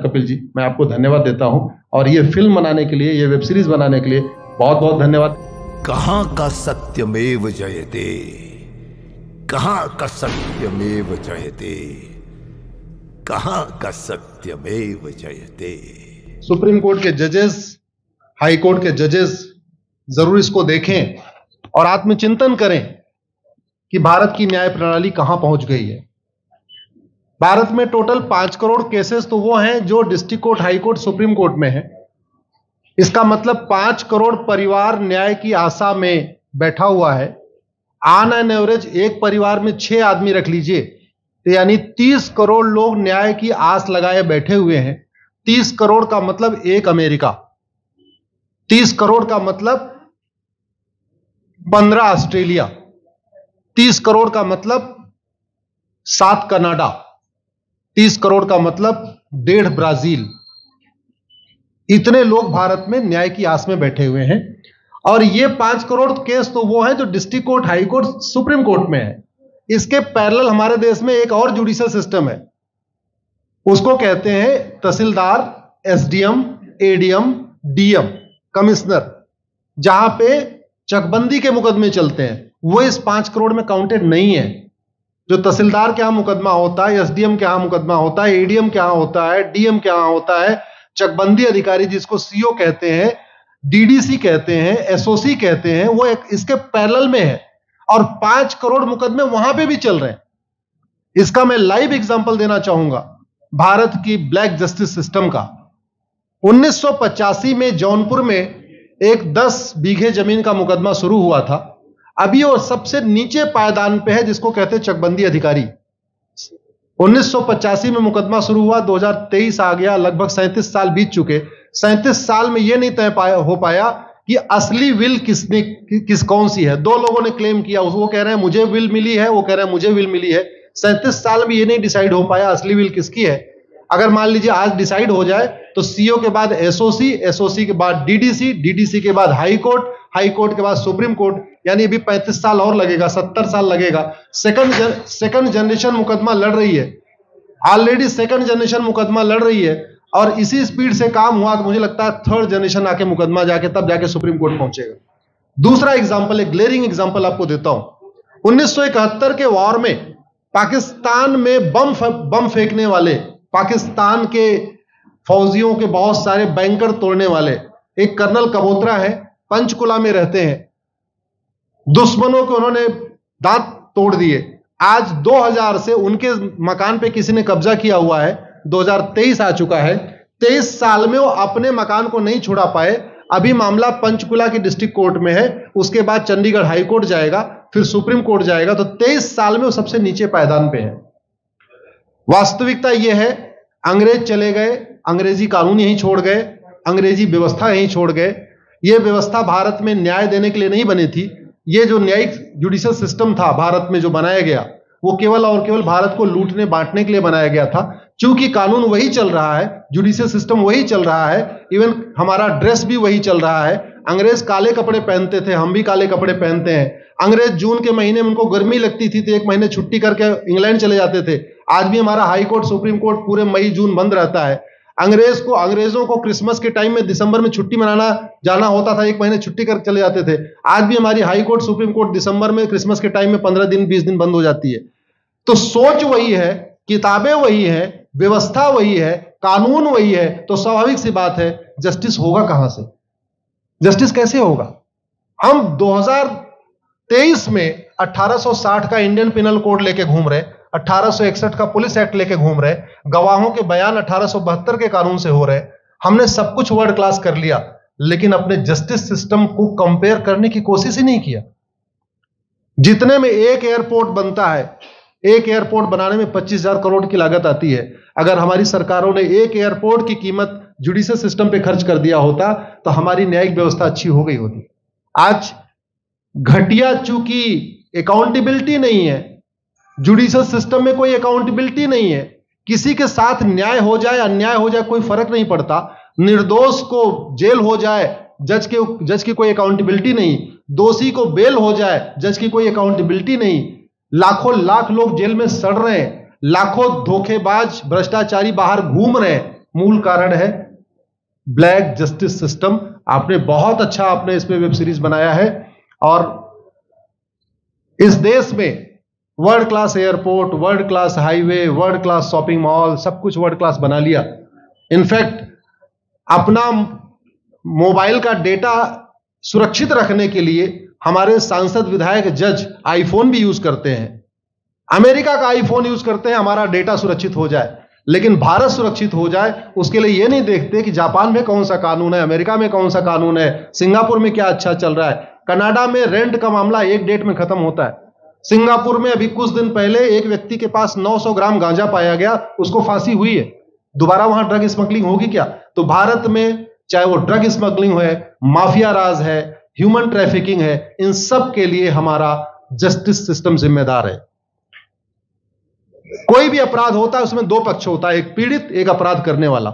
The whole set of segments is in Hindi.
कपिल जी, मैं आपको धन्यवाद देता हूं और ये फिल्म बनाने के लिए, ये वेब सीरीज बनाने के लिए बहुत बहुत धन्यवाद। कहां का सत्यमेव जयते, कहां का सत्यमेव जयते, कहां का सत्यमेव जयते। सुप्रीम कोर्ट के जजेस, हाई कोर्ट के जजेस जरूर इसको देखें और आत्मचिंतन करें कि भारत की न्याय प्रणाली कहां पहुंच गई है। भारत में टोटल 5 करोड़ केसेस तो वो हैं जो district court, high court, supreme court में है। इसका मतलब 5 करोड़ परिवार न्याय की आशा में बैठा हुआ है। ऑन एन एवरेज एक परिवार में 6 आदमी रख लीजिए, तो यानी 30 करोड़ लोग न्याय की आस लगाए बैठे हुए हैं। 30 करोड़ का मतलब एक अमेरिका, 30 करोड़ का मतलब 15 ऑस्ट्रेलिया, 30 करोड़ का मतलब 7 कनाडा, 30 करोड़ का मतलब 1.5 ब्राजील। इतने लोग भारत में न्याय की आस में बैठे हुए हैं। और ये 5 करोड़ केस तो वो हैं जो district court, high court, supreme court में है। इसके पैरेलल हमारे देश में एक और जुडिशियल सिस्टम है, उसको कहते हैं तहसीलदार, एसडीएम, एडीएम, डीएम, कमिश्नर, जहां पे चकबंदी के मुकदमे चलते हैं। वो इस 5 करोड़ में काउंटेड नहीं है। जो तहसीलदार के यहां मुकदमा होता है, एसडीएम के यहां मुकदमा होता है, एडीएम के यहां होता है, डीएम के यहां होता है, चकबंदी अधिकारी जिसको सीओ कहते हैं, डीडीसी कहते हैं, एसओसी कहते हैं, वो एक इसके पैरेलल में है। और 5 करोड़ मुकदमे वहां पे भी चल रहे हैं। इसका मैं लाइव एग्जांपल देना चाहूंगा भारत की ब्लैक जस्टिस सिस्टम का। 1985 में जौनपुर में एक 10 बीघे जमीन का मुकदमा शुरू हुआ था। अभी वो सबसे नीचे पायदान पे है, जिसको कहते हैं चकबंदी अधिकारी। 1985 में मुकदमा शुरू हुआ, 2023 आ गया, लगभग 37 साल बीत चुके। 37 साल में यह नहीं तय हो पाया कि असली विल कौन सी है। 2 लोगों ने क्लेम किया, वो कह रहे हैं मुझे विल मिली है, वो कह रहे हैं मुझे विल मिली है। 37 साल में यह नहीं डिसाइड हो पाया असली विल किसकी है। अगर मान लीजिए आज डिसाइड हो जाए तो सीओ के बाद एसओसी, एसओसी के बाद डीडीसी, डीडीसी के बाद हाई कोर्ट, हाई कोर्ट के बाद सुप्रीम कोर्ट, यानी अभी 35 साल और लगेगा, 70 साल लगेगा। सेकंड जनरेशन मुकदमा लड़ रही है, ऑलरेडी सेकंड जनरेशन मुकदमा लड़ रही है। और इसी स्पीड से काम हुआ तो मुझे लगता है 3rd जनरेशन आके मुकदमा जाके तब जाके सुप्रीम कोर्ट पहुंचेगा। दूसरा एग्जांपल, एक ग्लेरिंग एग्जांपल आपको देता हूं। 1971 के वॉर में पाकिस्तान में बम फेंकने वाले, पाकिस्तान के फौजियों के बहुत सारे बैंकर तोड़ने वाले एक कर्नल कबोत्रा है, पंचकुला में रहते हैं। दुश्मनों के उन्होंने दांत तोड़ दिए। आज 2000 से उनके मकान पे किसी ने कब्जा किया हुआ है। 2023 आ चुका है, 23 साल में वो अपने मकान को नहीं छुड़ा पाए। अभी मामला पंचकुला की डिस्ट्रिक्ट कोर्ट में है, उसके बाद चंडीगढ़ हाई कोर्ट जाएगा, फिर सुप्रीम कोर्ट जाएगा। तो 23 साल में वो सबसे नीचे पायदान पे है। वास्तविकता यह है, अंग्रेज चले गए, अंग्रेजी कानून यहीं छोड़ गए, अंग्रेजी व्यवस्था यहीं छोड़ गए। यह व्यवस्था भारत में न्याय देने के लिए नहीं बनी थी। ये जो न्यायिक जुडिशियल सिस्टम था भारत में जो बनाया गया, वो केवल और केवल भारत को लूटने बांटने के लिए बनाया गया था। क्योंकि कानून वही चल रहा है, जुडिशियल सिस्टम वही चल रहा है, इवन हमारा ड्रेस भी वही चल रहा है। अंग्रेज काले कपड़े पहनते थे, हम भी काले कपड़े पहनते हैं। अंग्रेज जून के महीने में उनको गर्मी लगती थी तो 1 महीने छुट्टी करके इंग्लैंड चले जाते थे। आज भी हमारा हाई कोर्ट, सुप्रीम कोर्ट पूरे मई जून बंद रहता है। अंग्रेजों को क्रिसमस के टाइम में दिसंबर में छुट्टी मनाना जाना होता था, 1 महीने छुट्टी कर चले जाते थे। आज भी हमारी हाई कोर्ट, सुप्रीम कोर्ट दिसंबर में, क्रिसमस के टाइम में 15 दिन 20 दिन बंद हो जाती है। तो सोच वही है, किताबें वही है, व्यवस्था वही है, कानून वही है। तो स्वाभाविक सी बात है, जस्टिस होगा कहां से? जस्टिस कैसे होगा? हम 2023 में 1860 का इंडियन पिनल कोड लेके घूम रहे, 1861 का पुलिस एक्ट लेके घूम रहे, गवाहों के बयान 1872 के कानून से हो रहे। हमने सब कुछ वर्ल्ड क्लास कर लिया, लेकिन अपने जस्टिस सिस्टम को कंपेयर करने की कोशिश ही नहीं किया। जितने में एक एयरपोर्ट बनता है, एक एयरपोर्ट बनाने में 25,000 करोड़ की लागत आती है। अगर हमारी सरकारों ने एक एयरपोर्ट की कीमत जुडिशियल सिस्टम पे खर्च कर दिया होता तो हमारी न्यायिक व्यवस्था अच्छी हो गई होती। आज घटिया, चूंकि अकाउंटेबिलिटी नहीं है, जुडिशियल सिस्टम में कोई अकाउंटेबिलिटी नहीं है। किसी के साथ न्याय हो जाए, अन्याय हो जाए, कोई फर्क नहीं पड़ता। निर्दोष को जेल हो जाए, जज की कोई अकाउंटेबिलिटी नहीं। दोषी को बेल हो जाए, जज की कोई अकाउंटेबिलिटी नहीं। लाखों लाख लोग जेल में सड़ रहे हैं, लाखों धोखेबाज भ्रष्टाचारी बाहर घूम रहे हैं, मूल कारण है ब्लैक जस्टिस सिस्टम। आपने बहुत अच्छा आपने इसमें वेब सीरीज बनाया है और इस देश में world class airport, world class highway, world class shopping mall, सब कुछ वर्ल्ड क्लास बना लिया। इनफैक्ट अपना मोबाइल का डेटा सुरक्षित रखने के लिए हमारे सांसद, विधायक, जज आईफोन भी यूज करते हैं। अमेरिका का आईफोन यूज करते हैं हमारा डेटा सुरक्षित हो जाए, लेकिन भारत सुरक्षित हो जाए उसके लिए यह नहीं देखते कि जापान में कौन सा कानून है, अमेरिका में कौन सा कानून है, सिंगापुर में क्या अच्छा चल रहा है। कनाडा में रेंट का मामला एक डेट में खत्म होता है। सिंगापुर में अभी कुछ दिन पहले एक व्यक्ति के पास 900 ग्राम गांजा पाया गया, उसको फांसी हुई है। दोबारा वहां ड्रग स्मगलिंग होगी क्या? तो भारत में चाहे वो ड्रग स्मगलिंग है, माफिया राज है, ह्यूमन ट्रैफिकिंग है, इन सब के लिए हमारा जस्टिस सिस्टम जिम्मेदार है। कोई भी अपराध होता है उसमें दो पक्ष होता है, एक पीड़ित, एक अपराध करने वाला।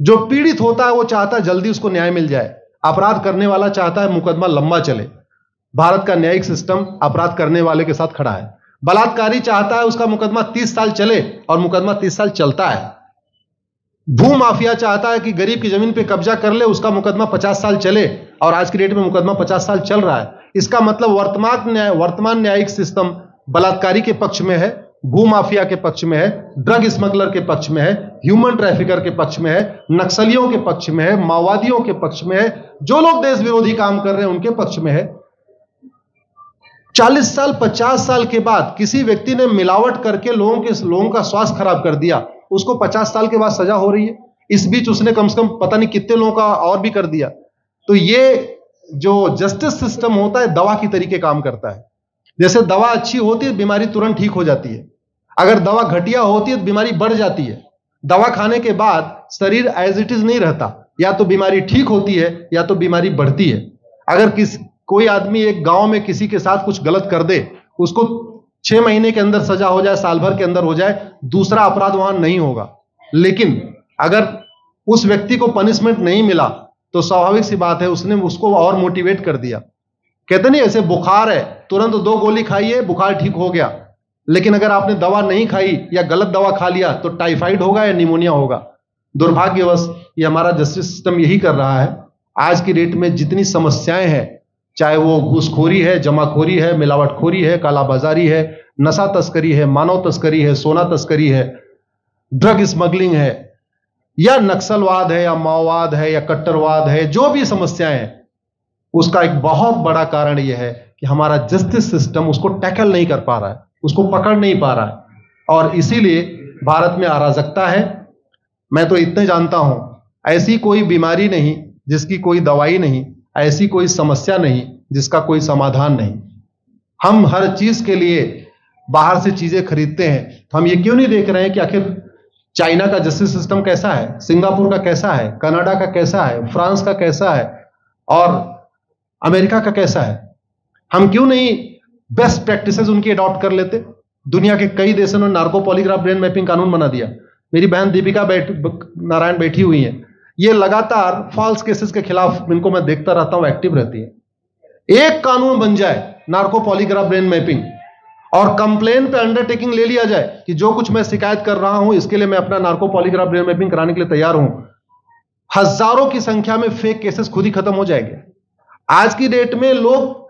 जो पीड़ित होता है वो चाहता है जल्दी उसको न्याय मिल जाए, अपराध करने वाला चाहता है मुकदमा लंबा चले। भारत का न्यायिक सिस्टम अपराध करने वाले के साथ खड़ा है। बलात्कारी चाहता है उसका मुकदमा 30 साल चले और मुकदमा 30 साल चलता है। भू माफिया चाहता है कि गरीब की जमीन पे कब्जा कर ले, उसका मुकदमा 50 साल चले और आज की डेट में मुकदमा 50 साल चल रहा है। इसका मतलब वर्तमान न्यायिक सिस्टम बलात्कारी के पक्ष में है, भू माफिया के पक्ष में है, ड्रग स्मगलर के पक्ष में है, ह्यूमन ट्रैफिकर के पक्ष में है, नक्सलियों के पक्ष में है, माओवादियों के पक्ष में है, जो लोग देश विरोधी काम कर रहे हैं उनके पक्ष में है। 40 साल 50 साल के बाद किसी व्यक्ति ने मिलावट करके लोगों का स्वास्थ्य खराब कर दिया, उसको 50 साल के बाद सजा हो रही है। इस बीच उसने कम से कम पता नहीं कितने लोगों का और भी कर दिया। तो ये जो जस्टिस सिस्टम होता है दवा की तरीके काम करता है। जैसे दवा अच्छी होती है बीमारी तुरंत ठीक हो जाती है, अगर दवा घटिया होती है तो बीमारी बढ़ जाती है। दवा खाने के बाद शरीर एज इट इज नहीं रहता, या तो बीमारी ठीक होती है या तो बीमारी बढ़ती है। अगर कोई आदमी एक गांव में किसी के साथ कुछ गलत कर दे, उसको 6 महीने के अंदर सजा हो जाए, साल भर के अंदर हो जाए, दूसरा अपराध वहां नहीं होगा। लेकिन अगर उस व्यक्ति को पनिशमेंट नहीं मिला तो स्वाभाविक सी बात है उसने उसको और मोटिवेट कर दिया। कहते नहीं ऐसे बुखार है, तुरंत 2 गोली खाइए बुखार ठीक हो गया, लेकिन अगर आपने दवा नहीं खाई या गलत दवा खा लिया तो टाइफाइड होगा या निमोनिया होगा। दुर्भाग्यवश ये हमारा जस्टिस सिस्टम यही कर रहा है। आज की डेट में जितनी समस्याएं हैं, चाहे वो घूसखोरी है, जमाखोरी है, मिलावटखोरी है, कालाबाजारी है, नशा तस्करी है, मानव तस्करी है, सोना तस्करी है, ड्रग स्मगलिंग है, या नक्सलवाद है, या माओवाद है, या कट्टरवाद है, जो भी समस्याएं हैं, उसका एक बहुत बड़ा कारण यह है कि हमारा जस्टिस सिस्टम उसको टैकल नहीं कर पा रहा है, उसको पकड़ नहीं पा रहा है, और इसीलिए भारत में अराजकता है। मैं तो इतने जानता हूं, ऐसी कोई बीमारी नहीं जिसकी कोई दवाई नहीं, ऐसी कोई समस्या नहीं जिसका कोई समाधान नहीं। हम हर चीज के लिए बाहर से चीजें खरीदते हैं, तो हम ये क्यों नहीं देख रहे हैं कि आखिर चाइना का जस्टिस सिस्टम कैसा है, सिंगापुर का कैसा है, कनाडा का कैसा है, फ्रांस का कैसा है और अमेरिका का कैसा है। हम क्यों नहीं बेस्ट प्रैक्टिसेस उनकी अडॉप्ट कर लेते। दुनिया के कई देशों ने नार्को पॉलीग्राफ ब्रेन मैपिंग कानून बना दिया। मेरी बहन दीपिका नारायण बैठी हुई है, ये लगातार फॉल्स केसेस के खिलाफ, इनको मैं देखता रहता हूं, एक्टिव रहती है। एक कानून बन जाए नार्को पॉलीग्राफ ब्रेन मैपिंग और कंप्लेन पे अंडरटेकिंग ले लिया जाए कि जो कुछ मैं शिकायत कर रहा हूं इसके लिए मैं अपना नार्को पॉलीग्राफ ब्रेन मैपिंग कराने के लिए तैयार हूं, हजारों की संख्या में फेक केसेस खुद ही खत्म हो जाएंगे। आज की डेट में लोग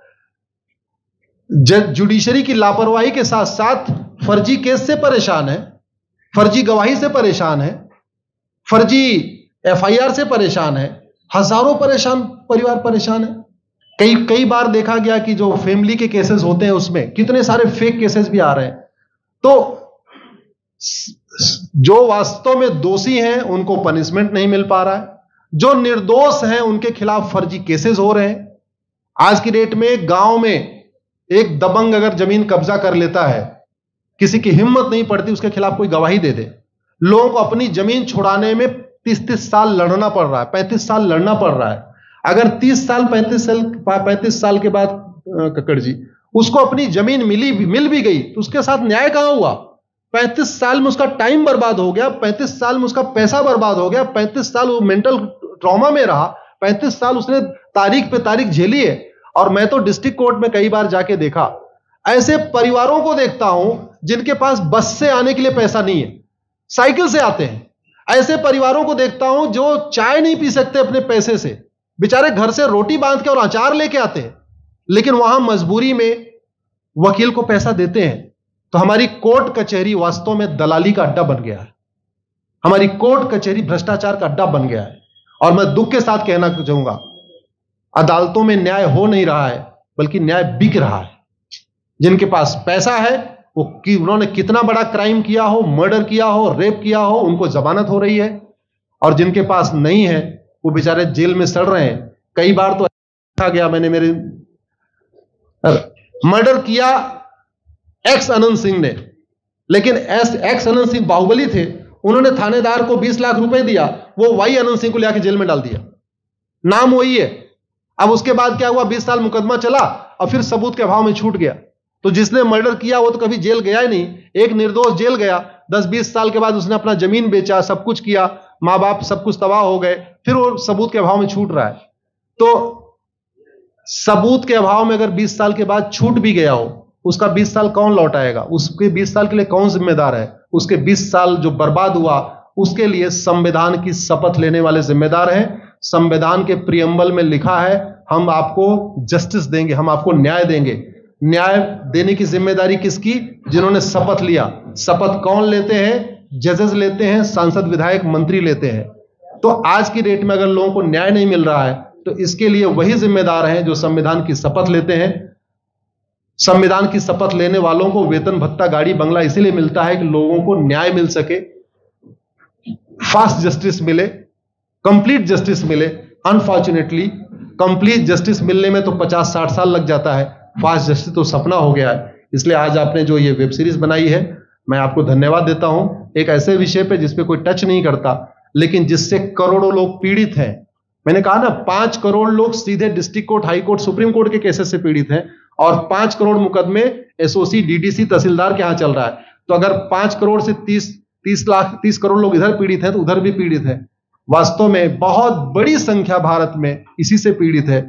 जुडिशरी की लापरवाही के साथ साथ फर्जी केस से परेशान है, फर्जी गवाही से परेशान है, फर्जी एफआईआर से परेशान है, हजारों परिवार परेशान है। कई बार देखा गया कि जो फैमिली के केसेस होते हैं उसमें कितने सारे फेक केसेस भी आ रहे हैं। तो जो वास्तव में दोषी हैं उनको पनिशमेंट नहीं मिल पा रहा है, जो निर्दोष हैं उनके खिलाफ फर्जी केसेस हो रहे हैं। आज की डेट में गांव में एक दबंग अगर जमीन कब्जा कर लेता है, किसी की हिम्मत नहीं पड़ती उसके खिलाफ कोई गवाही दे दे। लोगों को अपनी जमीन छुड़ाने में 30 साल लड़ना पड़ रहा है, 35 साल लड़ना पड़ रहा है। अगर 30 साल 35 साल के बाद कक्कड़ जी उसको अपनी जमीन मिल भी गई तो उसके साथ न्याय कहां हुआ? 35 साल में उसका टाइम बर्बाद हो गया, 35 साल में उसका पैसा बर्बाद हो गया, 35 साल वो मेंटल ट्रॉमा में रहा, 35 साल उसने तारीख पे तारीख झेली है। और मैं तो डिस्ट्रिक्ट कोर्ट में कई बार जाके देखा, ऐसे परिवारों को देखता हूं जिनके पास बस से आने के लिए पैसा नहीं है, साइकिल से आते हैं। ऐसे परिवारों को देखता हूं जो चाय नहीं पी सकते अपने पैसे से, बेचारे घर से रोटी बांध के और अचार लेके आते हैं, लेकिन वहां मजबूरी में वकील को पैसा देते हैं। तो हमारी कोर्ट कचहरी वास्तव में दलाली का अड्डा बन गया है। हमारी कोर्ट कचहरी भ्रष्टाचार का अड्डा बन गया है। और मैं दुख के साथ कहना चाहूंगा, अदालतों में न्याय हो नहीं रहा है, बल्कि न्याय बिक रहा है। जिनके पास पैसा है वो उन्होंने कितना बड़ा क्राइम किया हो, मर्डर किया हो, रेप किया हो, उनको जमानत हो रही है। और जिनके पास नहीं है वो बेचारे जेल में सड़ रहे हैं। कई बार तो देखा गया, मैंने मेरे मर्डर किया एक्स अनंत सिंह ने, लेकिन एक्स अनंत सिंह बाहुबली थे, उन्होंने थानेदार को 20 लाख रुपए दिया, वो वाई अनंत सिंह को लेकर जेल में डाल दिया, नाम वही है। अब उसके बाद क्या हुआ, 20 साल मुकदमा चला और फिर सबूत के अभाव में छूट गया। तो जिसने मर्डर किया वो तो कभी जेल गया ही नहीं। एक निर्दोष जेल गया, 10-20 साल के बाद उसने अपना जमीन बेचा, सब कुछ किया, मां बाप सब कुछ तबाह हो गए, फिर वो सबूत के अभाव में छूट रहा है। तो सबूत के अभाव में अगर 20 साल के बाद छूट भी गया हो, उसका 20 साल कौन लौटाएगा? उसके 20 साल के लिए कौन जिम्मेदार है? उसके 20 साल जो बर्बाद हुआ उसके लिए संविधान की शपथ लेने वाले जिम्मेदार हैं। संविधान के प्रियम्बल में लिखा है, हम आपको जस्टिस देंगे, हम आपको न्याय देंगे। न्याय देने की जिम्मेदारी किसकी? जिन्होंने शपथ लिया। शपथ कौन लेते हैं? जजेस लेते हैं, सांसद विधायक मंत्री लेते हैं। तो आज की डेट में अगर लोगों को न्याय नहीं मिल रहा है तो इसके लिए वही जिम्मेदार हैं जो संविधान की शपथ लेते हैं। संविधान की शपथ लेने वालों को वेतन भत्ता गाड़ी बंगला इसीलिए मिलता है कि लोगों को न्याय मिल सके, फास्ट जस्टिस मिले, कंप्लीट जस्टिस मिले। अनफॉर्चुनेटली कंप्लीट जस्टिस मिलने में तो 50-60 साल लग जाता है, फास्ट जस्टिस तो सपना हो गया है। इसलिए आज आपने जो ये वेब सीरीज बनाई है, मैं आपको धन्यवाद देता हूं। एक ऐसे विषय पे जिसपे कोई टच नहीं करता, लेकिन जिससे करोड़ों लोग पीड़ित हैं। मैंने कहा ना, 5 करोड़ लोग सीधे district court, high court, supreme court के केसेस से पीड़ित हैं और 5 करोड़ मुकदमे एसओसी, डीडीसी, तहसीलदार के यहां चल रहा है। तो अगर 5 करोड़ से 30 करोड़ लोग इधर पीड़ित हैं तो उधर भी पीड़ित है। वास्तव में बहुत बड़ी संख्या भारत में इसी से पीड़ित है।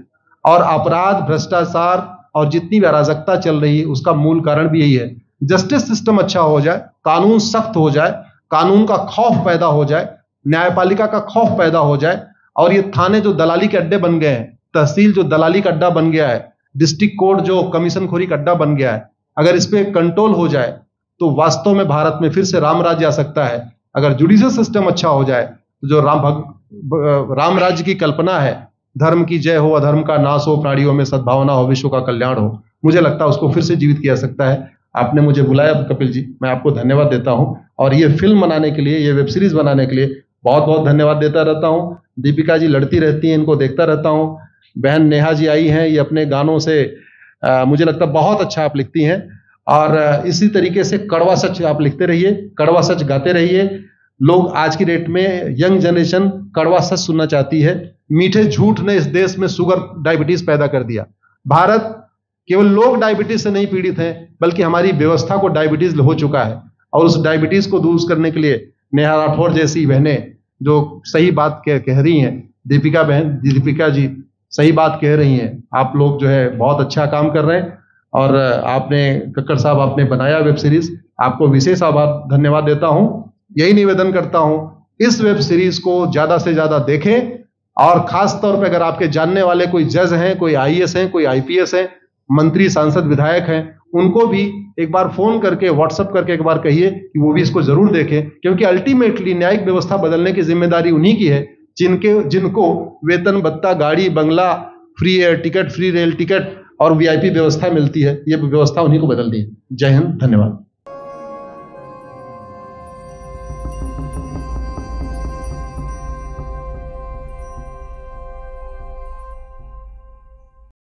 और अपराध, भ्रष्टाचार और जितनी भी अराजकता चल रही है उसका मूल कारण भी यही है। जस्टिस सिस्टम अच्छा हो जाए, कानून सख्त हो जाए, कानून का खौफ पैदा हो जाए, न्यायपालिका का खौफ पैदा हो जाए, और ये थाने जो दलाली के अड्डे बन गए हैं, तहसील जो दलाली का अड्डा बन गया है, डिस्ट्रिक्ट कोर्ट जो कमीशन खोरी का अड्डा बन गया है, अगर इस पे कंट्रोल हो जाए तो वास्तव में भारत में फिर से राम राज्य आ सकता है। अगर जुडिशियल सिस्टम अच्छा हो जाए तो जो राम राज्य की कल्पना है, धर्म की जय हो, अधर्म का नाश हो, प्राणियों में सद्भावना हो, विश्व का कल्याण हो, मुझे लगता है उसको फिर से जीवित किया सकता है। आपने मुझे बुलाया कपिल जी, मैं आपको धन्यवाद देता हूं। और ये फिल्म बनाने के लिए, ये वेब सीरीज बनाने के लिए बहुत बहुत धन्यवाद देता रहता हूं। दीपिका जी लड़ती रहती हैं, इनको देखता रहता हूं। बहन नेहा जी आई हैं, ये अपने गानों से मुझे लगता है बहुत अच्छा आप लिखती हैं। और इसी तरीके से कड़वा सच आप लिखते रहिए, कड़वा सच गाते रहिए। लोग आज की डेट में, यंग जनरेशन कड़वा सच सुनना चाहती है। मीठे झूठ ने इस देश में शुगर, डायबिटीज पैदा कर दिया। भारत केवल लोग डायबिटीज से नहीं पीड़ित हैं, बल्कि हमारी व्यवस्था को डायबिटीज हो चुका है। और उस डायबिटीज को दूर करने के लिए नेहा राठौर जैसी बहनें जो सही बात कह रही हैं, दीपिका जी सही बात कह रही हैं। आप लोग जो है बहुत अच्छा काम कर रहे हैं। और आपने, कक्कड़ साहब, आपने बनाया वेब सीरीज, आपको विशेष आभार, धन्यवाद देता हूं। यही निवेदन करता हूं, इस वेब सीरीज को ज्यादा से ज्यादा देखें। और खास तौर पे अगर आपके जानने वाले कोई जज हैं, कोई आईएएस हैं, कोई आईपीएस हैं, मंत्री, सांसद, विधायक हैं, उनको भी एक बार फोन करके, व्हाट्सएप करके एक बार कहिए कि वो भी इसको जरूर देखें। क्योंकि अल्टीमेटली न्यायिक व्यवस्था बदलने की जिम्मेदारी उन्हीं की है जिनको वेतन भत्ता, गाड़ी बंगला, free air ticket, free rail ticket और वीआईपी व्यवस्था मिलती है। ये व्यवस्था उन्हीं को बदलनी है। जय हिंद, धन्यवाद।